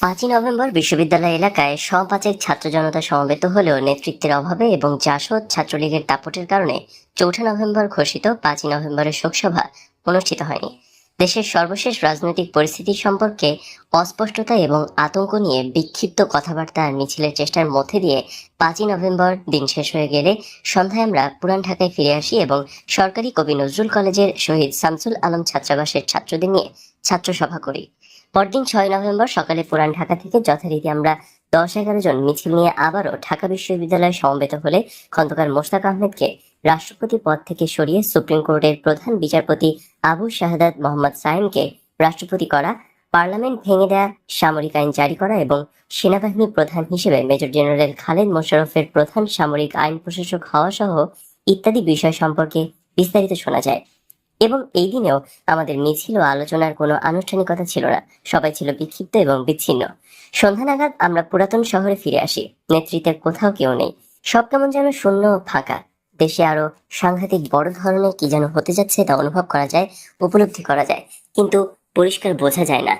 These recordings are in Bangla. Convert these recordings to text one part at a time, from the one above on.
5ই নভেম্বর বিশ্ববিদ্যালয় এলাকায় সহপাচেক ছাত্র জনতা সমবেত হলেও নেতৃত্বের অভাবে এবং জাসদ ছাত্রলীগের দাপটের কারণে 4 নভেম্বর ঘোষিত 5ই নভেম্বরের শোকসভা অনুষ্ঠিত হয়নি। দেশের সর্বশেষ রাজনৈতিক পরিস্থিতি সম্পর্কে অস্পষ্টতা এবং আতঙ্ক নিয়ে বিক্ষিপ্ত কথাবার্তা আর মিছিলের চেষ্টার মধ্যে দিয়ে 5ই নভেম্বর দিন শেষ হয়ে গেলে সন্ধ্যায় আমরা পুরান ঢাকায় ফিরে আসি এবং সরকারি কবি নজরুল কলেজের শহীদ শামসুল আলম ছাত্রাবাসের ছাত্রদের নিয়ে ছাত্র সভা করি। পরদিন 6 নভেম্বর সকালে পুরান ঢাকা থেকে যথারীতি আমরা 10-11 জন মিছিল নিয়ে আবারও ঢাকা বিশ্ববিদ্যালয়ে সমবেত হলে খন্দকার মোশতাক আহমেদকে রাষ্ট্রপতি পদ থেকে সরিয়ে সুপ্রিম কোর্টের প্রধান বিচারপতি আবু শাহাদাত মোহাম্মদ সায়েমকে রাষ্ট্রপতি করা, পার্লামেন্ট ভেঙে দেয়া, সামরিক আইন জারি করা এবং সেনাবাহিনী প্রধান হিসেবে মেজর জেনারেল খালেদ মোশাররফের প্রধান সামরিক আইন প্রশাসক হওয়া সহ ইত্যাদি বিষয় সম্পর্কে বিস্তারিত শোনা যায়। এবং এই দিনেও আমাদের মিছিল ও আলোচনার কোনো আনুষ্ঠানিকতা ছিল না, সবাই ছিল বিক্ষিপ্ত এবং বিচ্ছিন্ন। সন্ধ্যা নাগাদ আমরা পুরাতন শহরে ফিরে আসি। নেতৃত্বের কোথাও কেউ নেই, সব কেমন যেন শূন্য ও ফাঁকা। দেশে আরো সাংঘাতিক বড় ধরনের কি যেন হতে যাচ্ছে তা অনুভব করা যায়, উপলব্ধি করা যায়, কিন্তু পরিষ্কার বোঝা যায় না।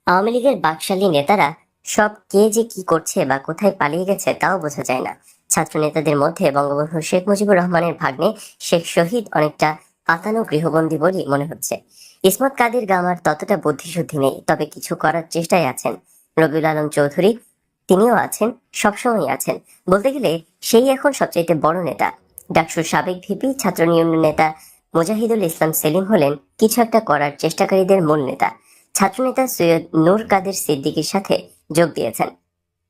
আওয়ামী লীগের বাকশালী নেতারা সব কে যে কি করছে বা কোথায় পালিয়ে গেছে তাও বোঝা যায় না। ছাত্র নেতাদের মধ্যে বঙ্গবন্ধু শেখ মুজিবুর রহমানের ভাগ্নে শেখ শহীদ অনেকটা পাতানো গৃহবন্দী বলেই মনে হচ্ছে। ইসমত কাদের গামার ততটা বুদ্ধিশুদ্ধি নেই, তবে কিছু করার চেষ্টায় আছেন। রবিউল আলম চৌধুরী তিনিও আছেন, সবসময় আছেন, বলতে গেলে সেই এখন সবচাইতে বড় নেতা। ডাকসুর সাবেক ভিপি ছাত্র ইউনিয়ন নেতা মুজাহিদুল ইসলাম সেলিম হলেন কিছু একটা করার চেষ্টাকারীদের মূল নেতা। ছাত্রনেতা সৈয়দ নূর কাদের সিদ্দিকীর সাথে যোগ দিয়েছেন।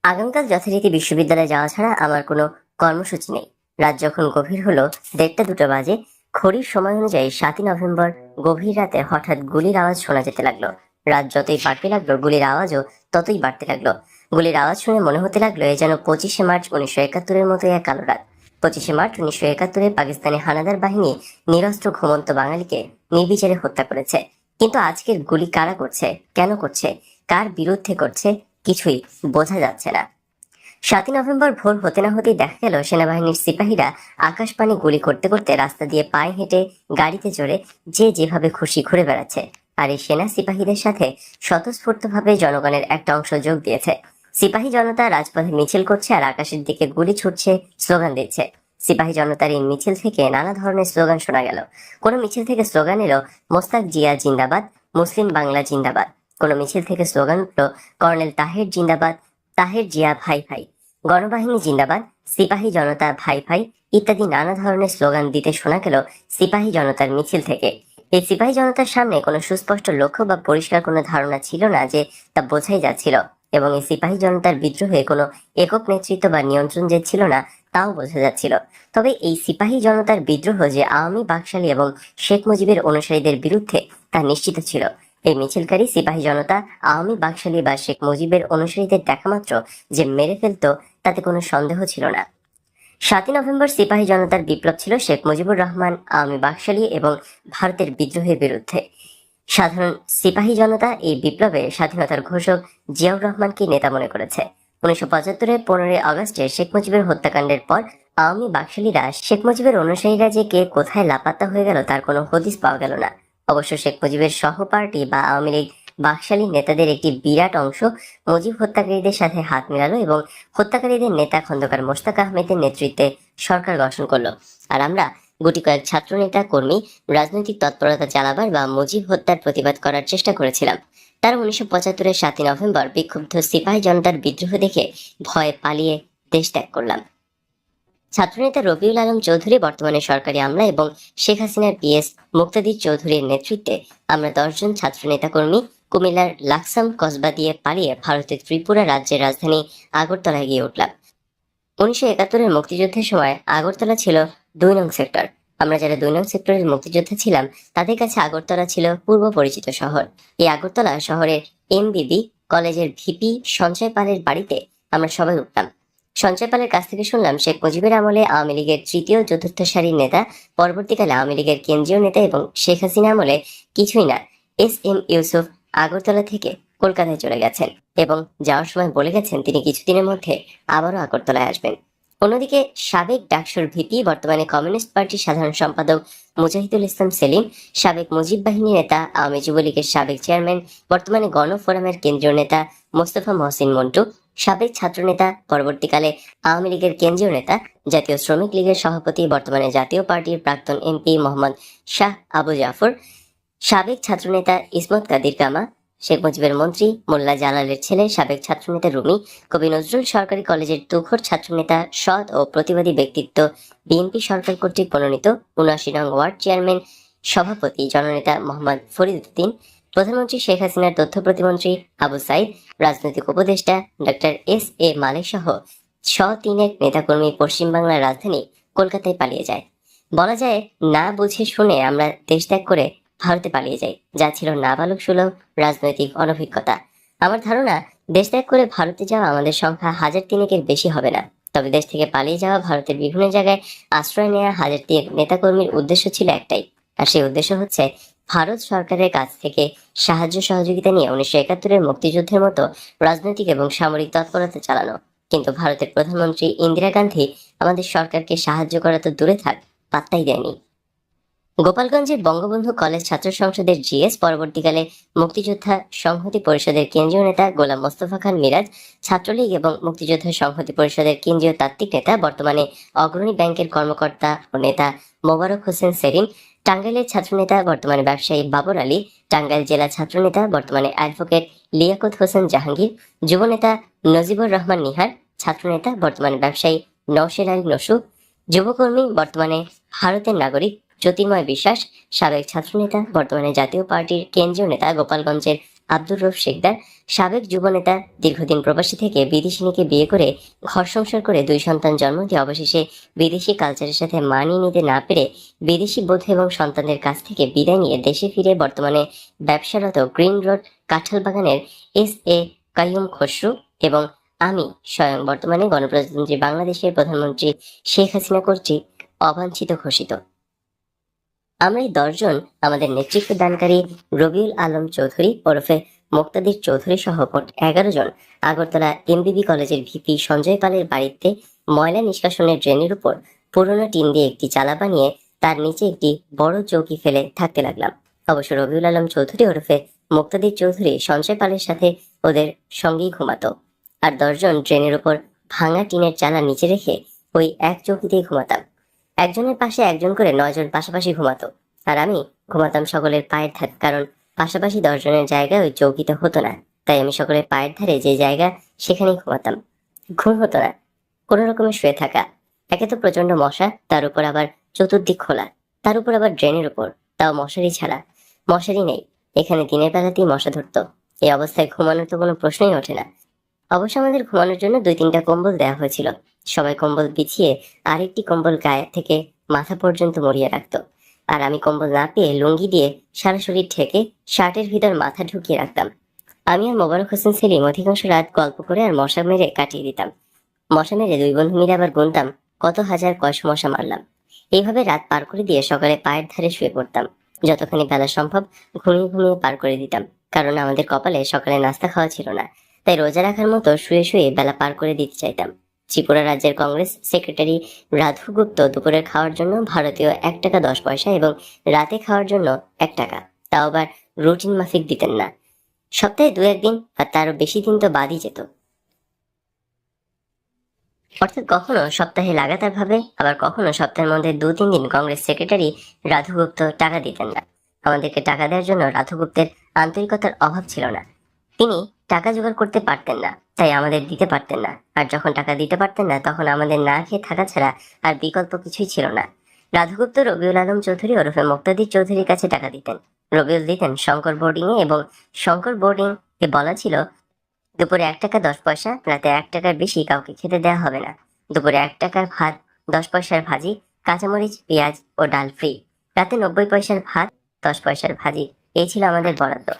আগামীকাল যথারীতি বিশ্ববিদ্যালয়ে যাওয়া ছাড়া আমার কোনো কর্মসূচি নেই। রাত যখন গভীর হলো 1:30-2 বাজে, ঘড়ির সময় অনুযায়ী 7ই নভেম্বর গভীর রাতে হঠাৎ গুলির আওয়াজ শোনা যেতে লাগলো। রাত যতই বাড়তে লাগলো গুলির আওয়াজও ততই বাড়তে লাগলো। গুলির আওয়াজ শুনে মনে হতে লাগলো এ যেন 25শে মার্চ 1971-এর মতো এক কালো রাত। 25শে মার্চ 1971-এ পাকিস্তানি হানাদার বাহিনী নিরস্ত্র ঘুমন্ত বাঙালিকে নির্বিচারে হত্যা করেছে। কিন্তু আজকের গুলি কারা করছে, কেন করছে, কার বিরুদ্ধে করছে, কিছুই বোঝা যাচ্ছে না। 7ই নভেম্বর ভোর হতে না হতেই দেখা গেল সেনাবাহিনীর সিপাহীরা আকাশপানে গুলি করতে করতে রাস্তা দিয়ে পায়ে হেঁটে, গাড়িতে চড়ে যে যেভাবে খুশি ঘুরে বেড়াচ্ছে। আর এই সেনা সিপাহীদের সাথে স্বতঃস্ফূর্তভাবে জনগণের একটা অংশ যোগ দিয়েছে। সিপাহী জনতা রাজপথে মিছিল করছে আর আকাশের দিকে গুলি ছুটছে, স্লোগান দিচ্ছে। সিপাহী জনতার এই মিছিল থেকে নানা ধরনের স্লোগান শোনা গেল। কোনো মিছিল থেকে স্লোগান এলো মোস্তাক জিয়া জিন্দাবাদ, মুসলিম বাংলা জিন্দাবাদ। কোনো মিছিল থেকে স্লোগান উঠল কর্নেল তাহের জিন্দাবাদ, তাহের জিয়া ভাই ভাই, গণবাহিনী জিন্দাবাদ, সিপাহী জনতা ভাই ভাই ইত্যাদি নানা ধরনের স্লোগান দিতে শোনা গেল সিপাহী জনতার মিছিল থেকে। এই সিপাহী জনতার সামনে কোনো সুস্পষ্ট লক্ষ্য বা পরিষ্কার কোনো ধারণা ছিল না, যে তা বোঝাই যাচ্ছিল। এবং এই সিপাহী জনতার বিদ্রোহে কোনো একক নেতৃত্ব বা নিয়ন্ত্রণ যে ছিল না তাও বোঝা যাচ্ছিল। তবে এই সিপাহী জনতার বিদ্রোহ যে আওয়ামী বাকশালী এবং শেখ মুজিবের অনুসারীদের বিরুদ্ধে তা নিশ্চিত ছিল। এই মিছিলকারী সিপাহী জনতা আওয়ামী বাকশালী বা শেখ মুজিবের অনুসারীদের দেখামাত্র যে মেরে ফেলতো তাতে কোনো সন্দেহ ছিল না। 7ই নভেম্বর সিপাহী জনতার বিপ্লব ছিল শেখ মুজিবুর রহমান, আওয়ামী বাকশালী এবং ভারতের বিদ্রোহের বিরুদ্ধে। সাধারণ সিপাহী জনতা এই বিপ্লবে স্বাধীনতার ঘোষক জিয়াউর রহমানকে নেতা মনে করেছে। 1975-এর 15ই আগস্টে শেখ মুজিবের হত্যাকাণ্ডের পর আওয়ামী বাকশালীরা শেখ মুজিবের অনুসারীরা যে কে কোথায় লাপাত্তা হয়ে গেল তার কোনো হদিস পাওয়া গেল না। অবশ্য শেখ মুজিবের সহপার্টি বা আওয়ামী লীগ বাকশালী নেতাদের একটি বিরাট অংশ মুজিব হত্যাকারীদের সাথে হাত মেলালো এবং হত্যাকারীদের নেতা খন্দকার মোশতাক আহমেদের নেতৃত্বে সরকার গঠন করলো। আর আমরা গুটি কয়েক ছাত্র নেতা কর্মী রাজনৈতিক তৎপরতা চালাবার বা মুজিব হত্যার প্রতিবাদ করার চেষ্টা করেছিলাম। তার 1975-এর 7ই নভেম্বর বিক্ষুব্ধ সিপাহী জনতার বিদ্রোহ দেখে ভয়ে পালিয়ে দেশ ত্যাগ করলাম। ছাত্রনেতা রবিউল আলম চৌধুরী বর্তমানে সরকারি আমলা এবং শেখ হাসিনার পিএস মুক্তাদির চৌধুরীর নেতৃত্বে আমরা 10 জন ছাত্র নেতা কর্মী কুমিল্লার লাকসাম কসবা দিয়ে পালিয়ে ভারতের ত্রিপুরা রাজ্যের রাজধানী আগরতলায় গিয়ে উঠলাম। 1971-এর মুক্তিযুদ্ধের সময় আগরতলা ছিল 2 নং সেক্টর। আমরা যারা 2 নং সেক্টরের মুক্তিযোদ্ধা ছিলাম তাদের কাছে আগরতলা ছিল পূর্ব পরিচিত শহর। এই আগরতলা শহরের এমবিবি কলেজের ভিপি সঞ্চয় পালের বাড়িতে আমরা সবাই উঠলাম। সঞ্চয় পালের কাছ থেকে শুনলাম শেখ মুজিবের আমলে আওয়ামী লীগের তৃতীয় চতুর্থ সারির নেতা, পরবর্তীকালে আওয়ামী লীগের কেন্দ্রীয় নেতা এবং শেখ হাসিনা আমলে কিছুই না এস.এম. ইউসুফ আগরতলা থেকে কলকাতায় চলে গেছেন এবং যাওয়ার সময় বলে গেছেন তিনি কিছুদিনের মধ্যে আবারও আগরতলায় আসবেন। অন্যদিকে সাবেক ডাকসুর ভিপি, বর্তমানে কমিউনিস্ট পার্টির সাধারণ সম্পাদক মুজাহিদুল ইসলাম সেলিম, সাবেক মুজিব বাহিনী নেতা, আওয়ামী যুবলীগের সাবেক চেয়ারম্যান, বর্তমানে গণফোরামের কেন্দ্রীয় নেতা মোস্তফা মহসিন মন্টু, সাবেক ছাত্রনেতা, পরবর্তীকালে আওয়ামী লীগের কেন্দ্রীয় নেতা, জাতীয় শ্রমিক লীগের সভাপতি, বর্তমানে জাতীয় পার্টির প্রাক্তন এমপি মোহাম্মদ শাহ আবু জাফর, সাবেক ছাত্রনেতা ইসমত কাদির কামা, শেখ মুজিবের মন্ত্রী মোল্লা জালালের ছেলে, সাবেক ছাত্রনেতা রুমি, কবি নজরুল সরকারি কলেজের তুখোর ছাত্রনেতা, সৎ ও প্রতিবাদী ব্যক্তিত্ব, বিএনপি সরকার কর্তৃক মনোনীত ৭৯ নং ওয়ার্ড চেয়ারম্যান, সভাপতি জননেতা মোহাম্মদ ফরিদ উদ্দিন, প্রধানমন্ত্রী শেখ হাসিনার তথ্য প্রতিমন্ত্রী আবু সাইদ, রাজনৈতিক উপদেষ্টা ডক্টর এস মালেক সহ তিনেক নেতাকর্মী পশ্চিমবাংলার রাজধানী কলকাতায় পালিয়ে যায়। বলা যায়, না বুঝে শুনে আমরা দেশ ত্যাগ করে ভারতে পালিয়ে যাই, যা ছিল নাবালক সুলভ রাজনৈতিক অনভিজ্ঞতা। আমার ধারণা, দেশ ত্যাগ করে ভারতে যাওয়া আমাদের সংখ্যা ১,০০০ বেশি হবে না। তবে দেশ থেকে পালিয়ে যাওয়া, ভারতের বিভিন্ন জায়গায় আশ্রয় নেওয়া ১,০০০ নেতাকর্মীর উদ্দেশ্য ছিল একটাই, আর সেই উদ্দেশ্য হচ্ছে ভারত সরকারের কাছ থেকে সাহায্য সহযোগিতা নিয়ে ১৯৭১-এর মুক্তিযুদ্ধের মতো রাজনৈতিক এবং সামরিক তৎপরতা চালানো। কিন্তু ভারতের প্রধানমন্ত্রী ইন্দিরা গান্ধী আমাদের সরকারকে সাহায্য করা তো দূরে থাক, পাত্তাই দেয়নি। গোপালগঞ্জের বঙ্গবন্ধু কলেজ ছাত্র সংসদের জিএস, পরবর্তীকালে মুক্তিযোদ্ধা সংহতি পরিষদের কেন্দ্রীয় নেতা গোলাম মোস্তফা খান মিরাজ, ছাত্রলীগ এবং মুক্তিযোদ্ধা সংহতি পরিষদের কেন্দ্রীয় তাত্ত্বিক নেতা, বর্তমানে অগ্রণী ব্যাংকের কর্মকর্তা ও নেতা মোবারক হোসেন সেলিম, টাঙ্গাইলের ছাত্রনেতা, বর্তমানে ব্যবসায়ী বাবর আলী, টাঙ্গাইল জেলা ছাত্রনেতা, বর্তমানে অ্যাডভোকেট লিয়াকত হোসেন জাহাঙ্গীর, যুবনেতা নজিবুর রহমান নিহার, ছাত্রনেতা, বর্তমানে ব্যবসায়ী নওশের আলী নসু, যুবকর্মী, বর্তমানে ভারতের নাগরিক জ্যোতির্ময় বিশ্বাস, সাবেক ছাত্রনেতা, বর্তমানে জাতীয় পার্টির কেন্দ্রীয় নেতা গোপালগঞ্জের আব্দুর রউফ শেখদার, সাবেক যুবনেতা, দীর্ঘদিন প্রবাসী থেকে বিদেশিনীকে বিয়ে করে ঘর সংসার করে 2 সন্তান জন্ম দিয়ে অবশেষে বিদেশি কালচারের সাথে মানিয়ে নিতে না পেরে বিদেশি বধূ এবং সন্তানদের কাছ থেকে বিদায় নিয়ে দেশে ফিরে বর্তমানে ব্যবসারত গ্রিন রোড কাঁঠালবাগানের এস কাইয়ুম খসরু এবং আমি স্বয়ং বর্তমানে গণপ্রজাতন্ত্রী বাংলাদেশের প্রধানমন্ত্রী শেখ হাসিনা কর্তৃক অবাঞ্ছিত ঘোষিত। আমরা এই 10 জন আমাদের নেতৃত্ব দানকারী রবিউল আলম চৌধুরী ওরফে মুক্তাদির চৌধুরী সহ মোট 11 জন আগরতলা এমবিবি কলেজের ভিপি সঞ্জয় পালের বাড়িতে ময়লা নিষ্কাশনের ড্রেনের উপর পুরনো টিন দিয়ে একটি চালা বানিয়ে তার নিচে একটি বড় চৌকি ফেলে থাকতে লাগলাম। অবশ্য রবিউল আলম চৌধুরী ওরফে মুক্তাদির চৌধুরী সঞ্জয় পালের সাথে ওদের সঙ্গেই ঘুমাতো, আর 10 জন ড্রেনের উপর ভাঙা টিনের চালা নিচে রেখে ওই এক চৌকিতেই ঘুমাতাম। একজনের পাশে একজন করে 9 জন পাশাপাশি ঘুমাতো, আর আমি ঘুমাতাম সকলের পায়ের ধারে, কারণ পাশাপাশি 10 জনের জায়গায় ওই চৌকিতে হতো না, তাই আমি সকলের পায়ের ধারে যে জায়গা সেখানেই ঘুমাতাম। ঘুম হতো না, কোনো রকমে শুয়ে থাকা। একে তো প্রচন্ড মশা, তার উপর আবার চতুর্দিক খোলা, তার উপর আবার ড্রেনের উপর, তাও মশারি ছাড়া। মশারি নেই, এখানে দিনের বেলাতেই মশা ধরতো। এই অবস্থায় ঘুমানোর তো কোনো প্রশ্নই ওঠে না। অবশ্য আমাদের ঘুমানোর জন্য 2-3টা কম্বল দেওয়া হয়েছিল। সবাই কম্বল বিছিয়ে আরেকটি কম্বল গায়ে থেকে মাথা পর্যন্ত মরিয়ে রাখতো, আর আমি কম্বল না পেয়ে লুঙ্গি দিয়ে সারা শরীর ঢেকে শার্টের ভিতর মাথা ঢুকিয়ে রাখতাম। আমি আর মোবারক হোসেন সেলিম অধিকাংশ রাত গল্প করে আর মশা মেরে কাটিয়ে দিতাম। মশা মেরে 2 বন্ধু মিলে আবার গুনতাম কত হাজার কয়শো মশা মারলাম। এইভাবে রাত পার করে দিয়ে সকালে পায়ের ধারে শুয়ে পড়তাম। যতখানি বেলা সম্ভব ঘুমিয়ে ঘুমিয়ে পার করে দিতাম, কারণ আমাদের কপালে সকালে নাস্তা খাওয়া ছিল না, তাই রোজা রাখার মতো শুয়ে শুয়ে বেলা পার করে দিতে চাইতাম। ত্রিপুরা রাজ্যের কংগ্রেস সেক্রেটারি রাধু গুপ্ত দুপুরের খাওয়ার জন্য ভারতীয় 1 টাকা 10 পয়সা এবং রাতে খাওয়ার জন্য 1 টাকা, তাও আবার রুটিন মাফিক দিতেন না। সপ্তাহে 2-1 দিন আর তারও বেশি দিন তো বাদই যেত। অর্থাৎ কখনো সপ্তাহে লাগাতার ভাবে, আবার কখনো সপ্তাহের মধ্যে 2-3 দিন কংগ্রেস সেক্রেটারি রাধু গুপ্ত টাকা দিতেন না। আমাদেরকে টাকা দেওয়ার জন্য রাধু গুপ্তের আন্তরিকতার অভাব ছিল না। তিনি টাকা জোগাড় করতে পারতেন না, তাই আমাদের দিতে পারতেন না, আর যখন টাকা দিতে পারতেন না তখন আমাদের না খেয়ে থাকা ছাড়া আর বিকল্প কিছুই ছিল না। রাধুগুপ্ত রবিউল আলম চৌধুরী ওরফে মুক্তাদির চৌধুরীর কাছে টাকা দিতেন। রবিউল দিতেন শঙ্কর বোর্ডিং এ, এবং শঙ্কর বোর্ডিং এ বলা ছিল দুপুরে 1 টাকা 10 পয়সা, রাতে 1 টাকার বেশি কাউকে খেতে দেওয়া হবে না। দুপুরে 1 টাকার ভাত, 10 পয়সার ভাজি, কাঁচামরিচ, পেঁয়াজ ও ডাল ফ্রি। রাতে 90 পয়সার ভাত, 10 পয়সার ভাজি, এই ছিল আমাদের বরাদ্দ।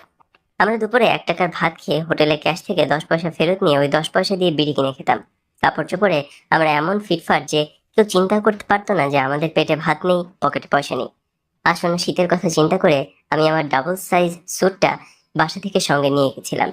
আমরা দুপুরে 1 টাকার ভাত খেয়ে হোটেলে ক্যাশ থেকে 10 পয়সা ফেরত নিয়ে ওই 10 পয়সা দিয়ে বিড়ি কিনে খেতাম। কাপড় চোপড়ে আমরা এমন ফিটফাট যে কেউ চিন্তা করতে পারতো না যে আমাদের পেটে ভাত নেই, পকেটে পয়সা নেই। আসন্ন শীতের কথা চিন্তা করে আমি আমার ডাবল সাইজ স্যুটটা বাসা থেকে সঙ্গে নিয়ে গেছিলাম।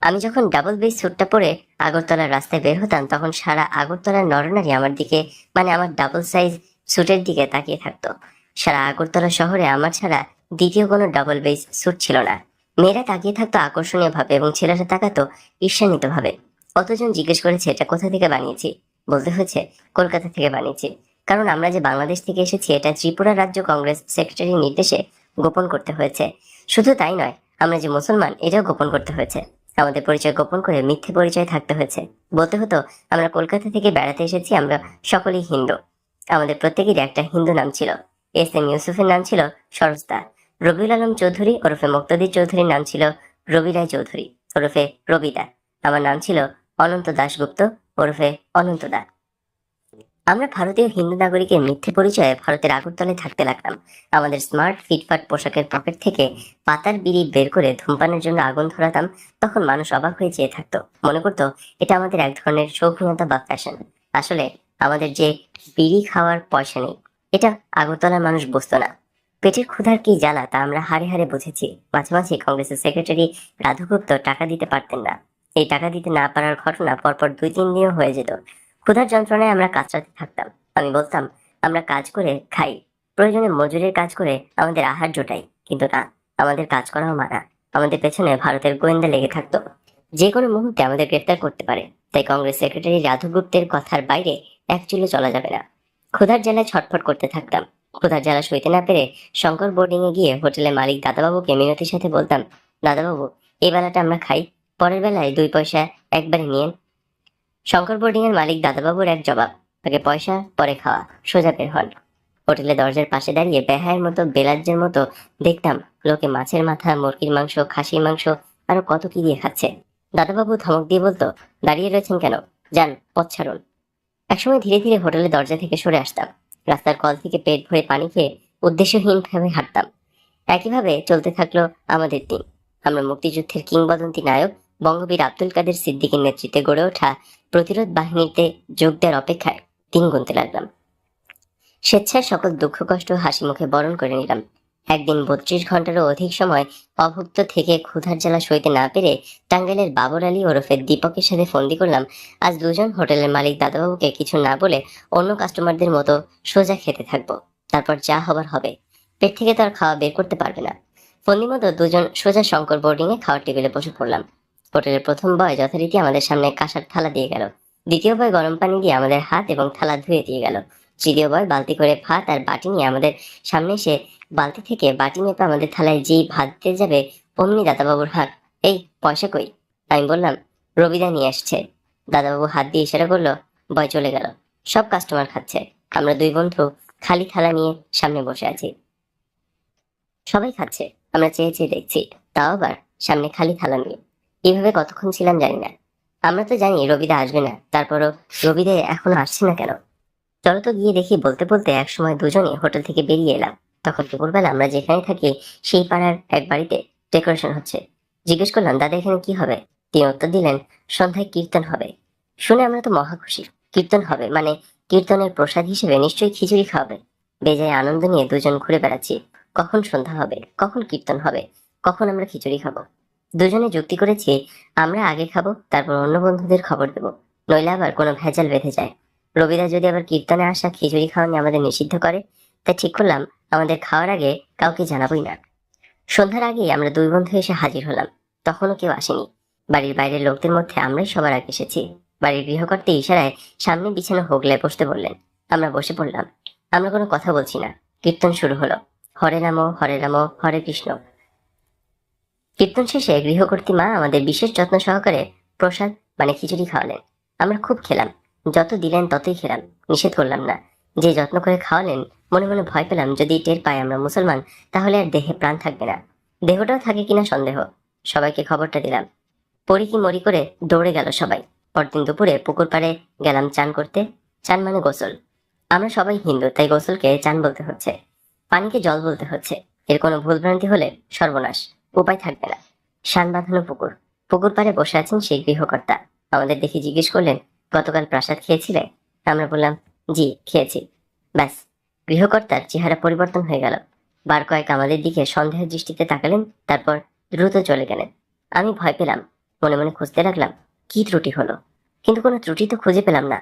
আমি যখন ডাবল বেস স্যুটটা পরে আগরতলার রাস্তায় বের হতাম তখন সারা আগরতলার নরনারী আমার দিকে, মানে আমার ডাবল সাইজ স্যুটের দিকে তাকিয়ে থাকতো। সারা আগরতলা শহরে আমার ছাড়া দ্বিতীয় কোনো ডাবল বেস স্যুট ছিল না। মেয়েরা তাকিয়ে থাকতো আকর্ষণীয় ভাবে এবং ছেলেরা তাকাতো ঈর্ষান্বিত ভাবে। কতজন জিজ্ঞেস করেছে এটা কোথা থেকে বানিয়েছি, বলতে হয়েছে কলকাতা থেকে বানিয়েছি। কারণ আমরা যে বাংলাদেশ থেকে এসেছি এটা ত্রিপুরা রাজ্য কংগ্রেস সেক্রেটারির নির্দেশে গোপন করতে হয়েছে। শুধু তাই নয়, আমরা যে মুসলমান এটাও গোপন করতে হয়েছে। আমাদের পরিচয় গোপন করে মিথ্যে পরিচয় থাকতে হয়েছে। বলতে হতো আমরা কলকাতা থেকে বেড়াতে এসেছি, আমরা সকলেই হিন্দু। আমাদের প্রত্যেকেরই একটা হিন্দু নাম ছিল। এস এম ইউসুফের নাম ছিল সরোজদা। রবিউল আলম চৌধুরী ওরফে মুক্তাদির চৌধুরীর নাম ছিল রবি রায় চৌধুরী ওরফে রবিদা। আমার নাম ছিল অনন্ত দাশগুপ্ত ওরফে অনন্তদা। আমরা ভারতীয় হিন্দু নাগরিকের মিথ্যে পরিচয়ে ভারতের আগরতলায় থাকতে লাগলাম। আমাদের স্মার্ট ফিটফাট পোশাকের পকেট থেকে পাতার বিড়ি বের করে ধূমপানের জন্য আগুন ধরাতাম। তখন মানুষ অবাক হয়ে চেয়ে থাকতো, মনে করতো এটা আমাদের এক ধরনের শৌখিনতা বা ফ্যাশন। আসলে আমাদের যে বিড়ি খাওয়ার পয়সা নেই এটা আগরতলার মানুষ বুঝতো না। পেটের ক্ষুধার কি জ্বালা তা আমরা হাড়ে হাড়ে বুঝেছি। মাঝে মাঝে কংগ্রেসের সেক্রেটারি রাধুগুপ্ত টাকা দিতে পারতেন না। এই টাকা দিতে না পারার ঘটনা পরপর 2-3 দিনও হয়ে যেত। ক্ষুধার যন্ত্রণায় আমরা কাতরাতে থাকতাম। আমি বলতাম আমরা কাজ করে খাই, প্রয়োজনে মজুরির কাজ করে আমাদের আহার জোটাই, কিন্তু না, আমাদের কাজ করাও মানা। আমাদের পেছনে ভারতের গোয়েন্দা লেগে থাকতো, যে কোনো মুহূর্তে আমাদের গ্রেফতার করতে পারে। তাই কংগ্রেস সেক্রেটারি রাধু গুপ্তের কথার বাইরে এক চুলো চলা যাবে না। ক্ষুধার জ্বালায় ছটফট করতে থাকতাম। ক্ষুধার জ্বালা সইতে না পেরে শঙ্কর বোর্ডিং এ গিয়ে হোটেলের মালিক দাদাবাবুকে মিনতির সাথে বলতাম, দাদাবাবু এই বেলাটা আমরা খাই, পরের বেলায় 2 পয়সা একবারে নিয়েন। শঙ্কর বোর্ডিং এর মালিক দাদাবাবুর এক জবাব, আগে পয়সা পরে খাওয়া, সোজা বের হন। হোটেলে দরজার পাশে দাঁড়িয়ে বেহায়ের মতো বেলাজ্জের মতো দেখতাম লোকে মাছের মাথা, মুরগির মাংস, খাসির মাংস আরো কত কি দিয়ে খাচ্ছে। দাদাবাবু ধমক দিয়ে বলতো, দাঁড়িয়ে রয়েছেন কেন, যান পথ ছাড়ুন। একসময় ধীরে ধীরে হোটেলের দরজা থেকে সরে আসতাম। রাস্তার কল থেকে পেট ভরে পানি খেয়ে উদ্দেশ্যহীন ভাবে হাঁটতাম। একইভাবে চলতে থাকলো আমাদের দিন। আমরা মুক্তিযুদ্ধের কিংবদন্তি নায়ক বঙ্গবীর আব্দুল কাদের সিদ্দিকীর নেতৃত্বে গড়ে ওঠা প্রতিরোধ বাহিনীতে যোগ দেওয়ার অপেক্ষায় দিন গুনতে লাগলাম। স্বেচ্ছায় সকল দুঃখ কষ্ট হাসি মুখে বরণ করে নিলাম। একদিন 32 ঘন্টারও অধিক সময় অভুক্ত থেকে ক্ষুধার জ্বালা সইতে না পেরে টাঙ্গাইলের বাবর আলী ওরফে দীপকের সাথে ফন্দি করলাম। আজ দুজন হোটেলের মালিক দাদাবাবুকে কিছু না বলে অন্য কাস্টমারদের মতো সোজা খেতে থাকবো। তারপর যা হবার হবে, পেট থেকে তার খাওয়া বের করতে পারবে না। ফন্দি মতো দুজন সোজা শঙ্কর বোর্ডিং এ খাওয়ার টেবিলে বসে পড়লাম। হোটেলের প্রথম বয় যথারীতি আমাদের সামনে কাঁসার থালা দিয়ে গেল। দ্বিতীয় বয় গরম পানি দিয়ে আমাদের হাত এবং থালা ধুয়ে দিয়ে গেল। তৃতীয় বয় বালতি করে ভাত আর বাটি নিয়ে আমাদের সামনে এসে বালতি থেকে বাটি মেপে আমাদের থালায় যেই ভাত দিতে যাবে অমনি দাদাবাবুর হাত, এই পয়সা কই? আমি বললাম রবিদা নিয়ে আসছে। দাদাবাবু হাত দিয়ে ইশারা করলো, বয় চলে গেল। সব কাস্টমার খাচ্ছে, আমরা 2 বন্ধু খালি থালা নিয়ে সামনে বসে আছি। সবাই খাচ্ছে, আমরা চেয়ে চেয়ে দেখছি, তাও আবার সামনে খালি থালা নিয়ে। এইভাবে কতক্ষণ ছিলাম জানি না। আমরা তো জানি রবিদা আসবে না, তারপরও রবিদা এখনো আসছে না কেন? চলো তো গিয়ে দেখি, বলতে বলতে একসময় দুজনে হোটেল থেকে বেরিয়ে এলাম। তখন দুপুরবেলা আমরা যেখানে থাকি সেই পাড়ার এক বাড়িতে ডেকোরেশন হচ্ছে। জিজ্ঞেস করলাম, দাদা এখানে কি হবে? তিনি উত্তর দিলেন, সন্ধ্যায় কীর্তন হবে। শুনে আমরা তো মহা খুশি। কীর্তন হবে মানে কীর্তনের প্রসাদ হিসেবে নিশ্চয়ই খিচুড়ি খাওয়াবে। বেজায় আনন্দ নিয়ে দুজন ঘুরে বেড়াচ্ছি। কখন সন্ধ্যা হবে, কখন কীর্তন হবে, কখন আমরা খিচুড়ি খাবো। দুজনে যুক্তি করেছি আমরা আগে খাবো, তারপর অন্য বন্ধুদের খবর দেবো, নইলে আবার কোনো ভেজাল বেঁধে যায়। রবিদা যদি আবার কীর্তনে আসা খিচুড়ি খাওয়া নিয়ে আমাদের নিষিদ্ধ করে, তাই ঠিক করলাম আমাদের খাওয়ার আগে কাউকে জানাবোই না। সন্ধ্যার আগেই আমরা 2 বন্ধু এসে হাজির হলাম। তখনও কেউ আসেনি। বাড়ির বাইরের লোকদের মধ্যে আমরাই সবার আগে এসেছি। বাড়ির গৃহকর্তা ইশারায় সামনে বিছানো হোগলায় বসতে বললেন। আমরা বসে পড়লাম। আমরা কোনো কথা বলছি না। কীর্তন শুরু হলো। হরে রাম হরে রাম হরে কৃষ্ণ। কীর্তন শেষে গৃহকর্ত্রী মা আমাদের বিশেষ যত্ন সহকারে প্রসাদ মানে খিচুড়ি খাওয়ালেন। আমরা খুব খেলাম। যত দিলেন ততই খেলাম, নিষেধ করলাম না। যে যত্ন করে খাওয়ালেন, মনে মনে ভয় পেলাম যদি টের পাই আমরা মুসলমান, তাহলে আর দেহে প্রাণ থাকবে না। দেহটাও থাকে কিনা সন্দেহ। সবাইকে খবরটা দিলাম। পড়ি কি মরি করে দৌড়ে গেল সবাই। পরদিন দুপুরে পুকুর পাড়ে গেলাম চান করতে। চান মানে গোসল। আমরা সবাই হিন্দু, তাই গোসলকে চান বলতে হচ্ছে, পানিকে জল বলতে হচ্ছে। এর কোনো ভুলভ্রান্তি হলে সর্বনাশ, উপায় থাকবে না। শান বাঁধানো পুকুর। পুকুর পাড়ে বসে আছেন সেই গৃহকর্তা। আমাদের দেখে জিজ্ঞেস করলেন, গতকাল প্রসাদ খেয়েছিলে? আমরা বললাম, জি খেয়েছি। ব্যাস, গৃহকর্তার চেহারা পরিবর্তন হয়ে গেল। বার কয়েক আমাদের দিকে সন্দেহের দৃষ্টিতে তাকালেন, তারপর দ্রুত চলে গেলেন। আমি ভয় পেলাম। মনে মনে খুঁজতে লাগলাম কি ত্রুটি হলো, কিন্তু কোনো ত্রুটি তো খুঁজে পেলাম না।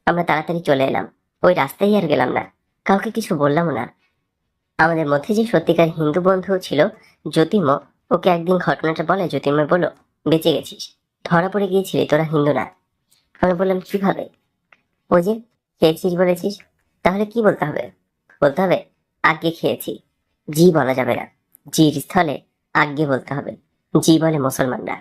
আমরা তাড়াতাড়ি চলে এলাম, ওই রাস্তায় আর গেলাম না, কাউকে কিছু বললামও না। আমাদের মধ্যে যে সত্যিকার হিন্দু বন্ধু ছিল জ্যোতির্ম, ওকে একদিন ঘটনাটা বলে জ্যোতির্ময় বলল, বেঁচে গেছিস, ধরা পড়ে গিয়েছিলি, তোরা হিন্দু না। আমরা বললাম কিভাবে? ওই যে খেয়েছিস বলেছিস, তাহলে কি বলতে হবে? বলতে হবে আজ্ঞে খেয়েছি। জি বলা যাবে না, জির স্থলে আজ্ঞে বলতে হবে। জি বলে মুসলমানরা।